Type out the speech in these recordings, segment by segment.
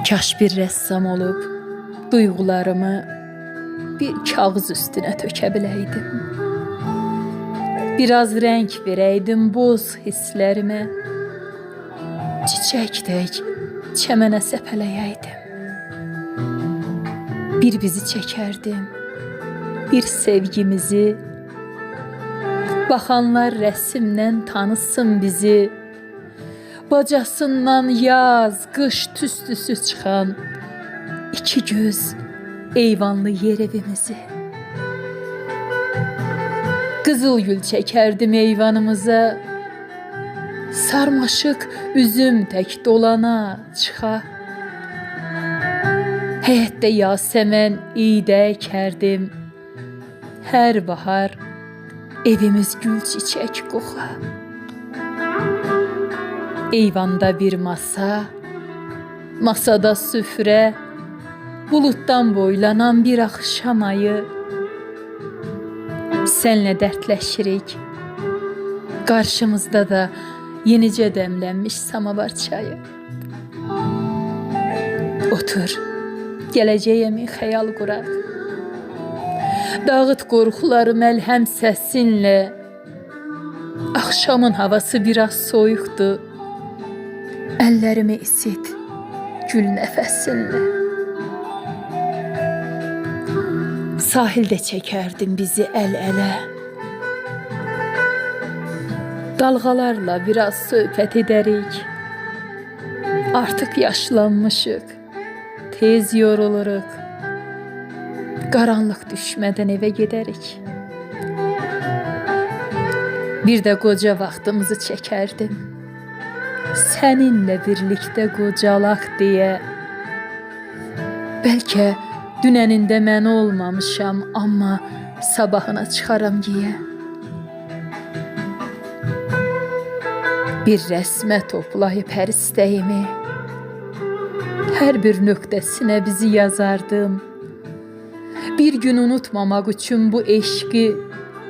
Kaş bir rəssam olub duyğularımı bir kağız üstünə tökə biləydim. Biraz rəng verəydim boz hisslərimə, çiçək tək çəmənə səpələyəydim. Bir bizi çəkərdim, bir sevgimizi, baxanlar rəsmdən tanısın bizi. Bacasından yaz, qış tüstüsü çıxan iki göz eyvanlı yer evimizi. Qızıl gül çəkərdim eyvanımıza, sarmaşıq üzüm tək dolana çıxa. Həyətdə yasəmən iydə əkərdim, hər bahar evimiz gül çiçək qoxa. Eyvanda bir masa, masada süfrə, buluddan boylanan bir axşam ayı. Sənlə dərdləşirik, qarşımızda da yenicə dəmlənmiş samavar çayı. Otur, gələcəyəmi xəyal quraq. Dağıt qorxuları məlhəm səsinlə. Axşamın havası biraz soyuqdur. Əllərimi isit gül nəfəsinlə. Sahildə çəkərdim bizi əl-ələ. Dalğalarla biraz söhbət edərik. Artıq yaşlanmışıq, tez yoruluruq. Qaranlıq düşmədən evə gedərik. Bir də qoca vaxtımızı çəkərdim, səninlə birlikdə qocalaq deyə. Bəlkə dünənində mən olmamışam, amma sabahına çıxaram deyə. Bir rəsmə toplayıb hər istəyimi, hər bir nöqtəsinə bizi yazardım. Bir gün unutmamaq üçün bu eşqi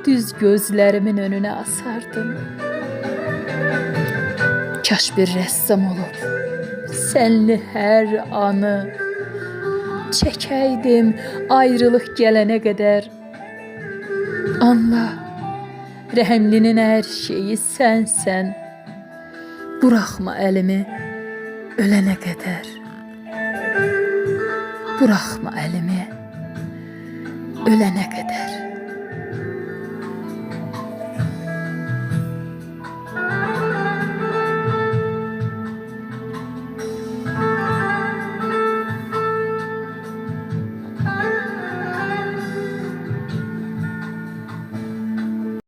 düz gözlərimin önünə asardım. Kaş bir rəssam olub sənli hər anı çəkəydim ayrılıq gələnə qədər. Anla, rəhimlinin hər şeyi sənsən. Buraxma əlimi ölənə qədər. Buraxma əlimi ölənə qədər.